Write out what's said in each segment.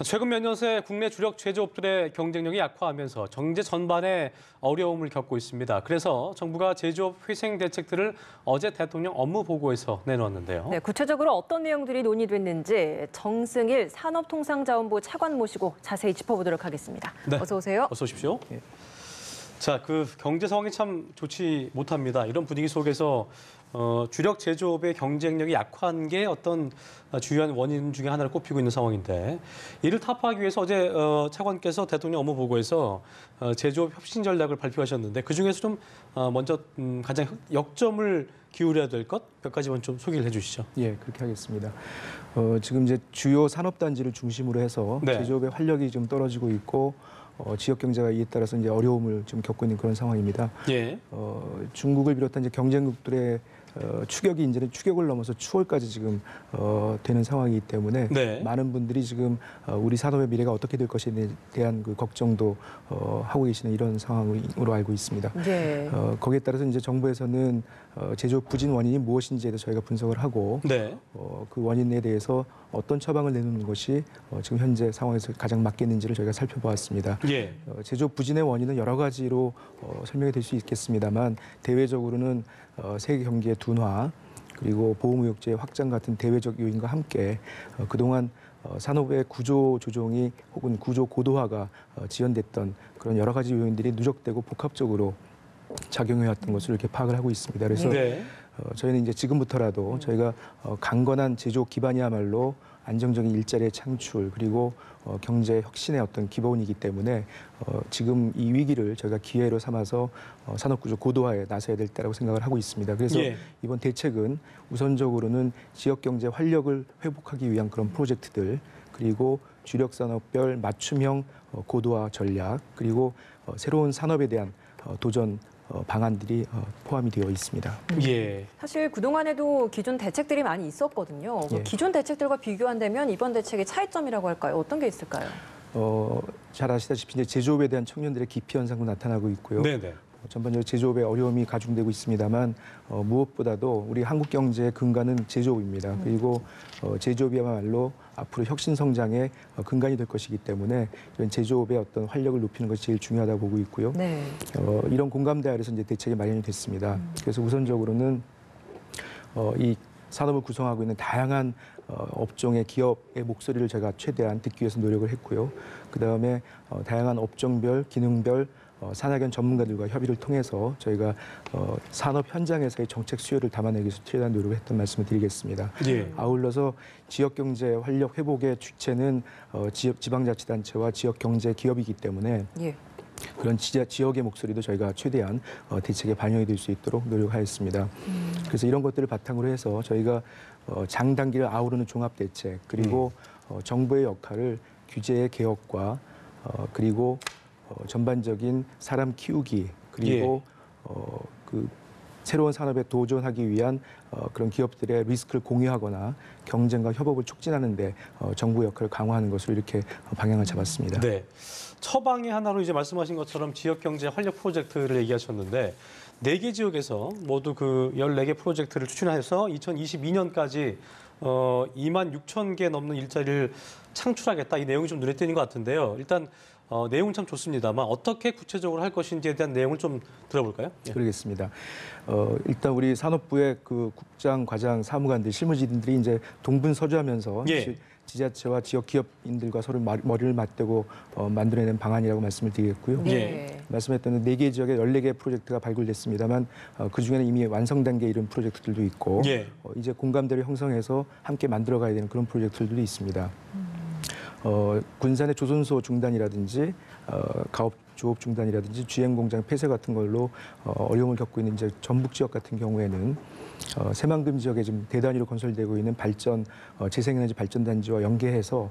최근 몇 년새 국내 주력 제조업들의 경쟁력이 약화하면서 경제 전반에 어려움을 겪고 있습니다. 그래서 정부가 제조업 회생 대책들을 어제 대통령 업무 보고에서 내놓았는데요. 네, 구체적으로 어떤 내용들이 논의됐는지 정승일 산업통상자원부 차관 모시고 자세히 짚어보도록 하겠습니다. 네. 어서 오세요. 어서 오십시오. 자, 경제 상황이 참 좋지 못합니다. 이런 분위기 속에서 주력 제조업의 경쟁력이 약화한 게 어떤 주요한 원인 중에 하나를 꼽히고 있는 상황인데 이를 타파하기 위해서 어제 차관께서 대통령 업무 보고에서 제조업 혁신 전략을 발표하셨는데 그중에서 좀 먼저 가장 역점을 기울여야 될 것 몇 가지만 좀 소개를 해주시죠. 예, 그렇게 하겠습니다. 지금 이제 주요 산업단지를 중심으로 해서 네. 제조업의 활력이 좀 떨어지고 있고 지역 경제가 이에 따라서 이제 어려움을 좀 겪고 있는 그런 상황입니다. 예. 중국을 비롯한 이제 경쟁국들의 추격이 이제는 추격을 넘어서 추월까지 지금 되는 상황이기 때문에 네. 많은 분들이 지금 우리 산업의 미래가 어떻게 될 것에 대한 그 걱정도 하고 계시는 이런 상황으로 알고 있습니다. 네. 거기에 따라서 이제 정부에서는 제조업 부진 원인이 무엇인지에 대해서 저희가 분석을 하고 네. 그 원인에 대해서 어떤 처방을 내놓는 것이 지금 현재 상황에서 가장 맞겠는지를 저희가 살펴보았습니다. 예. 제조업 부진의 원인은 여러 가지로 설명이 될 수 있겠습니다만 대외적으로는 세계 경기의 둔화 그리고 보호무역제의 확장 같은 대외적 요인과 함께 그동안 산업의 구조 조정이 혹은 구조 고도화가 지연됐던 그런 여러 가지 요인들이 누적되고 복합적으로 작용해왔던 것을 이렇게 파악을 하고 있습니다. 그래서 네. 저희는 이제 지금부터라도 저희가 강건한 제조업 기반이야말로 안정적인 일자리의 창출 그리고 경제 혁신의 어떤 기본이기 때문에 지금 이 위기를 저희가 기회로 삼아서 산업구조 고도화에 나서야 될 때라고 생각을 하고 있습니다. 그래서 예. 이번 대책은 우선적으로는 지역경제 활력을 회복하기 위한 그런 프로젝트들 그리고 주력 산업별 맞춤형 고도화 전략 그리고 새로운 산업에 대한 도전 방안들이 포함이 되어 있습니다. 예. 사실 그동안에도 기존 대책들이 많이 있었거든요. 예. 기존 대책들과 비교한다면 이번 대책의 차이점이라고 할까요? 어떤 게 있을까요? 잘 아시다시피 이제 제조업에 대한 청년들의 기피 현상도 나타나고 있고요. 네네. 전반적으로 제조업의 어려움이 가중되고 있습니다만 무엇보다도 우리 한국 경제의 근간은 제조업입니다. 그리고 제조업이야말로 앞으로 혁신 성장의 근간이 될 것이기 때문에 이런 제조업의 어떤 활력을 높이는 것이 제일 중요하다고 보고 있고요. 네. 이런 공감대 아래서 이제 대책이 마련이 됐습니다. 그래서 우선적으로는 이 산업을 구성하고 있는 다양한 업종의 기업의 목소리를 제가 최대한 듣기 위해서 노력을 했고요. 그다음에 다양한 업종별, 기능별 산학연 전문가들과 협의를 통해서 저희가 산업 현장에서의 정책 수요를 담아내기 위해서 최대한 노력을 했던 말씀을 드리겠습니다. 예. 아울러서 지역경제 활력 회복의 주체는 지방자치단체와 지역경제 기업이기 때문에 예. 그런 지역의 목소리도 저희가 최대한 대책에 반영이 될 수 있도록 노력하였습니다. 그래서 이런 것들을 바탕으로 해서 저희가 장단기를 아우르는 종합대책 그리고 정부의 역할을 규제의 개혁과 그리고 전반적인 사람 키우기 그리고 그 새로운 산업에 도전하기 위한 그런 기업들의 리스크를 공유하거나 경쟁과 협업을 촉진하는 데 정부 역할을 강화하는 것으로 이렇게 방향을 잡았습니다. 네. 처방의 하나로 이제 말씀하신 것처럼 지역 경제 활력 프로젝트를 얘기하셨는데 4개 지역에서 모두 14개 프로젝트를 추진해서 2022년까지 2만 6천 개 넘는 일자리를 창출하겠다. 이 내용이 좀 눈에 띄는 것 같은데요. 일단 내용은 참 좋습니다만 어떻게 구체적으로 할 것인지에 대한 내용을 좀 들어볼까요? 예. 그러겠습니다. 일단 우리 산업부의 그 국장, 과장, 사무관들, 실무진들이 이제 동분서주하면서 예. 지자체와 지역 기업인들과 서로 머리를 맞대고 만들어낸 방안이라고 말씀을 드리겠고요. 예. 말씀했던 4개 지역에 14개 프로젝트가 발굴됐습니다만 그중에는 이미 완성 단계에 이른 프로젝트들도 있고 예. 이제 공감대를 형성해서 함께 만들어가야 되는 그런 프로젝트들도 있습니다. 군산의 조선소 중단이라든지 가업 조업 중단이라든지 GM 공장 폐쇄 같은 걸로 어려움을 겪고 있는 이제 전북 지역 같은 경우에는 새만금 지역에 지금 대단위로 건설되고 있는 재생에너지 발전단지와 연계해서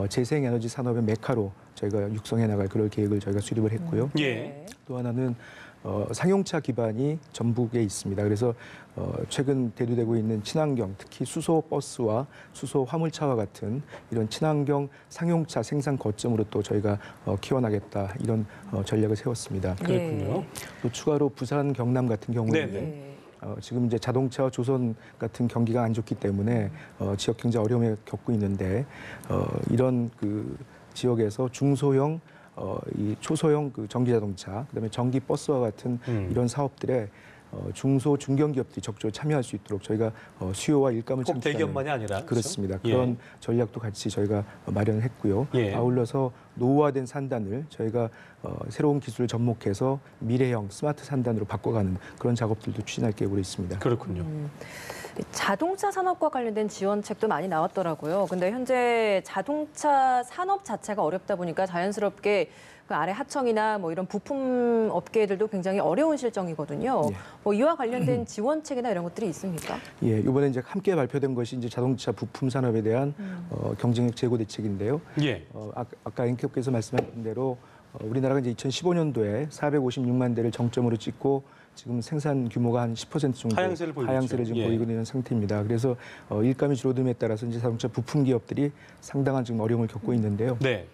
재생에너지 산업의 메카로 저희가 육성해 나갈 그럴 계획을 저희가 수립을 했고요. 예. 또 하나는 상용차 기반이 전북에 있습니다. 그래서 최근 대두되고 있는 친환경, 특히 수소 버스와 수소 화물차와 같은 이런 친환경 상용차 생산 거점으로 또 저희가 키워나겠다 이런 전략을 세웠습니다. 그렇군요. 또 추가로 부산, 경남 같은 경우에는 네. 지금 이제 자동차와 조선 같은 경기가 안 좋기 때문에 지역 경제 어려움을 겪고 있는데 이런 그 지역에서 중소형 이 초소형 그 전기 자동차, 그다음에 전기 버스와 같은 이런 사업들에 중소 중견 기업들이 적극적으로 참여할 수 있도록 저희가 수요와 일감을 꼭 창출하는 대기업만이 아니라 그렇습니다. 그렇죠? 그런 전략도 같이 저희가 마련했고요. 예. 아울러서 노후화된 산단을 저희가 새로운 기술을 접목해서 미래형 스마트 산단으로 바꿔가는 그런 작업들도 추진할 계획으로 있습니다. 그렇군요. 자동차 산업과 관련된 지원책도 많이 나왔더라고요. 근데 현재 자동차 산업 자체가 어렵다 보니까 자연스럽게 그 아래 하청이나 뭐 이런 부품 업계들도 굉장히 어려운 실정이거든요. 예. 뭐 이와 관련된 지원책이나 이런 것들이 있습니까? 예, 이번에 이제 함께 발표된 것이 이제 자동차 부품 산업에 대한 경쟁력 제고 대책인데요. 예. 아까 앵커께서 말씀하신 대로 우리나라가 이제 2015년도에 456만 대를 정점으로 찍고 지금 생산 규모가 한 10% 정도 하향세를 보이고 있죠. 지금 예. 보이고 있는 상태입니다. 그래서 일감이 줄어듦에 따라서 이제 자동차 부품 기업들이 상당한 지금 어려움을 겪고 있는데요. 네.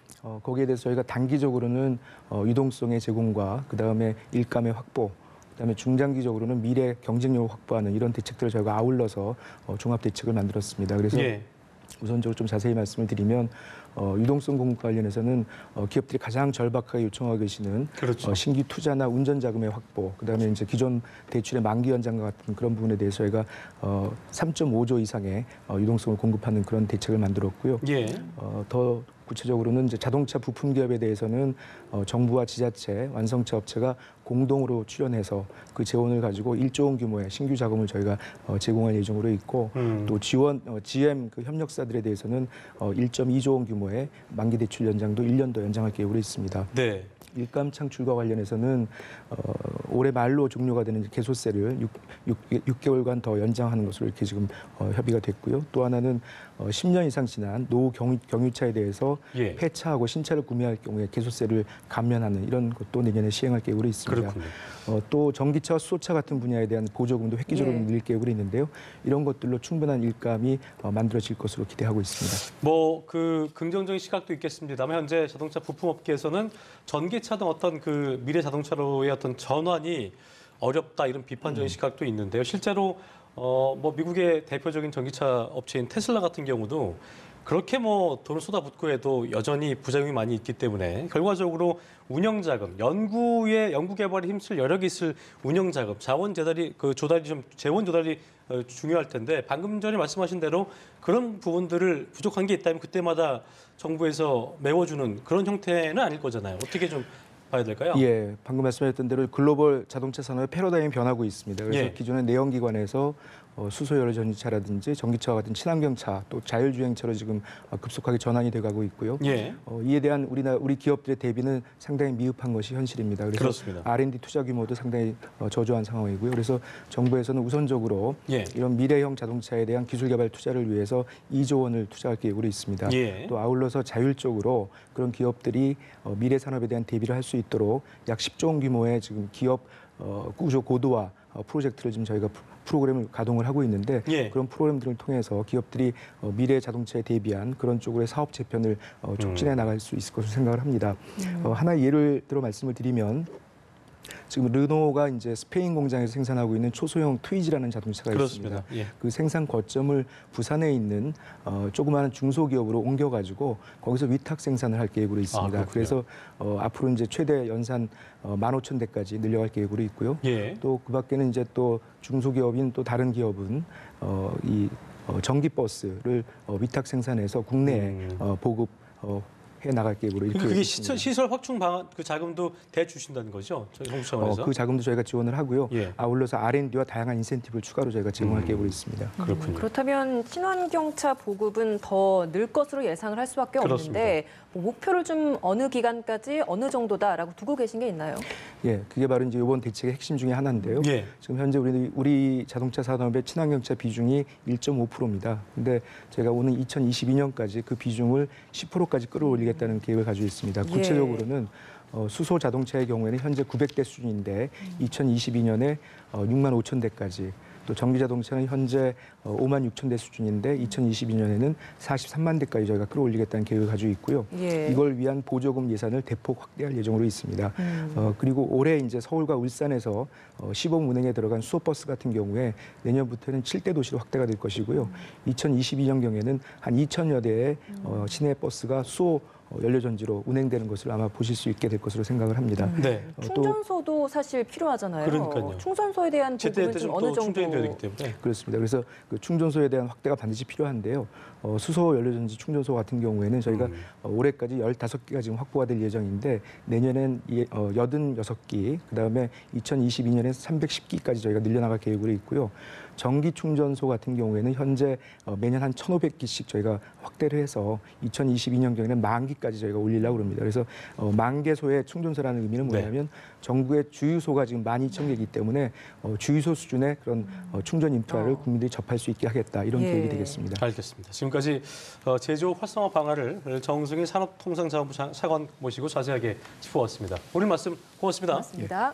거기에 대해서 저희가 단기적으로는 유동성의 제공과 그다음에 일감의 확보, 그다음에 중장기적으로는 미래 경쟁력을 확보하는 이런 대책들을 저희가 아울러서 종합 대책을 만들었습니다. 그래서 예. 우선적으로 좀 자세히 말씀을 드리면 유동성 공급 관련해서는 기업들이 가장 절박하게 요청하고 계시는 그렇죠. 신규 투자나 운전 자금의 확보, 그다음에 이제 기존 대출의 만기 연장과 같은 그런 부분에 대해서 저희가 3.5조 이상의 유동성을 공급하는 그런 대책을 만들었고요. 예. 더 구체적으로는 이제 자동차 부품 기업에 대해서는 정부와 지자체, 완성차 업체가 공동으로 출연해서 그 재원을 가지고 1조 원 규모의 신규 자금을 저희가 제공할 예정으로 있고 또 지원 GM 그 협력사들에 대해서는 1.2조 원 규모의 만기 대출 연장도 1년 더 연장할 계획으로 있습니다. 네. 일감 창출과 관련해서는 올해 말로 종료가 되는 개소세를 6개월간 더 연장하는 것으로 이렇게 지금 협의가 됐고요. 또 하나는 10년 이상 지난 노후 경유차에 대해서 예. 폐차하고 신차를 구매할 경우에 개소세를 감면하는 이런 것도 내년에 시행할 계획으로 있습니다. 그렇군요. 또 전기차와 수소차 같은 분야에 대한 보조금도 획기적으로 예. 늘릴 계획으로 있는데요. 이런 것들로 충분한 일감이 만들어질 것으로 기대하고 있습니다. 뭐 그 긍정적인 시각도 있겠습니다만 현재 자동차 부품 업계에서는 전기차 등 어떤 그 미래 자동차로의 어떤 전환이 어렵다 이런 비판적인 시각도 있는데요. 실제로 뭐 미국의 대표적인 전기차 업체인 테슬라 같은 경우도 그렇게 뭐 돈을 쏟아붓고 해도 여전히 부작용이 많이 있기 때문에 결과적으로 운영 자금, 연구 개발에 힘쓸 여력이 있을 운영 자금, 자원 조달이 좀 재원 조달이 중요할 텐데 방금 전에 말씀하신 대로 그런 부분들을 부족한 게 있다면 그때마다 정부에서 메워주는 그런 형태는 아닐 거잖아요. 어떻게 좀 봐야 될까요? 예, 방금 말씀하셨던 대로 글로벌 자동차 산업의 패러다임이 변하고 있습니다. 그래서 예. 기존의 내연기관에서 수소연료 전기차라든지 전기차와 같은 친환경차 또 자율주행차로 지금 급속하게 전환이 돼가고 있고요. 예. 이에 대한 우리 기업들의 대비는 상당히 미흡한 것이 현실입니다. 그래서 그렇습니다. R&D 투자 규모도 상당히 저조한 상황이고요. 그래서 정부에서는 우선적으로 예. 이런 미래형 자동차에 대한 기술 개발 투자를 위해서 2조 원을 투자할 계획으로 있습니다. 예. 또 아울러서 자율적으로 그런 기업들이 미래 산업에 대한 대비를 할 수 있도록 약 10조 원 규모의 지금 기업 구조 고도화 프로젝트를 지금 저희가 프로그램을 가동을 하고 있는데 예. 그런 프로그램들을 통해서 기업들이 미래 자동차에 대비한 그런 쪽으로의 사업 재편을 촉진해 나갈 수 있을 것으로 생각을 합니다. 하나 예를 들어 말씀을 드리면 지금 르노가 이제 스페인 공장에서 생산하고 있는 초소형 트위지라는 자동차가 그렇습니다. 있습니다. 예. 그 생산 거점을 부산에 있는 조그마한 중소기업으로 옮겨가지고 거기서 위탁 생산을 할 계획으로 있습니다. 그렇군요. 그래서 앞으로 이제 최대 연산 15,000대까지 늘려갈 계획으로 있고요. 예. 또 그밖에는 이제 또 중소기업인 또 다른 기업은 이 전기버스를 위탁 생산해서 국내에 보급 해 나갈 계획으로 이렇게 그게 있습니다. 시설 확충 방안 그 자금도 대주신다는 거죠? 저희 정부 차원에서. 그 자금도 저희가 지원을 하고요. 예. 아울러서 R&D와 다양한 인센티브를 추가로 저희가 제공할 계획으로 있습니다. 그렇군요. 그렇다면 친환경차 보급은 더 늘 것으로 예상을 할 수밖에 그렇습니다. 없는데 뭐 목표를 좀 어느 기간까지 어느 정도다라고 두고 계신 게 있나요? 예, 그게 바로 이제 이번 대책의 핵심 중에 하나인데요. 예. 지금 현재 우리 자동차 산업의 친환경차 비중이 1.5%입니다. 근데 제가 오는 2022년까지 그 비중을 10%까지 끌어올리겠다는 계획을 가지고 있습니다. 구체적으로는 수소 자동차의 경우에는 현재 900대 수준인데 2022년에 6만 5천 대까지 또 전기 자동차는 현재 5만 6천 대 수준인데 2022년에는 43만 대까지 저희가 끌어올리겠다는 계획을 가지고 있고요. 예. 이걸 위한 보조금 예산을 대폭 확대할 예정으로 있습니다. 그리고 올해 이제 서울과 울산에서 시범 운행에 들어간 수소버스 같은 경우에 내년부터는 7대 도시로 확대가 될 것이고요. 2022년경에는 한 2천여 대의 시내 버스가 수소 연료전지로 운행되는 것을 아마 보실 수 있게 될 것으로 생각을 합니다. 네. 또 충전소도 사실 필요하잖아요. 그러니까요. 충전소에 대한 제때 부분은 좀 좀 어느 또 정도 충전이 돼야 되기 때문에. 그렇습니다. 그래서 그 충전소에 대한 확대가 반드시 필요한데요. 수소 연료전지 충전소 같은 경우에는 저희가 올해까지 15개가 지금 확보가 될 예정인데 내년엔 86기, 그다음에 2022년에 310기까지 저희가 늘려나갈 계획으로 있고요. 전기 충전소 같은 경우에는 현재 매년 한 1,500기씩 저희가 확대를 해서 2022년경에는 10,000기까지 저희가 올리려고 합니다. 그래서 10,000개소의 충전소라는 의미는 뭐냐면 전국의 주유소가 지금 12,000개이기 때문에 주유소 수준의 그런 충전 인프라를 국민들이 접할 수 있게 하겠다 이런 예. 계획이 되겠습니다. 알겠습니다. 지금까지 제조 활성화 방안을 정승희 산업통상자원부 차관 모시고 자세하게 짚어봤습니다. 오늘 말씀 고맙습니다. 맞습니다.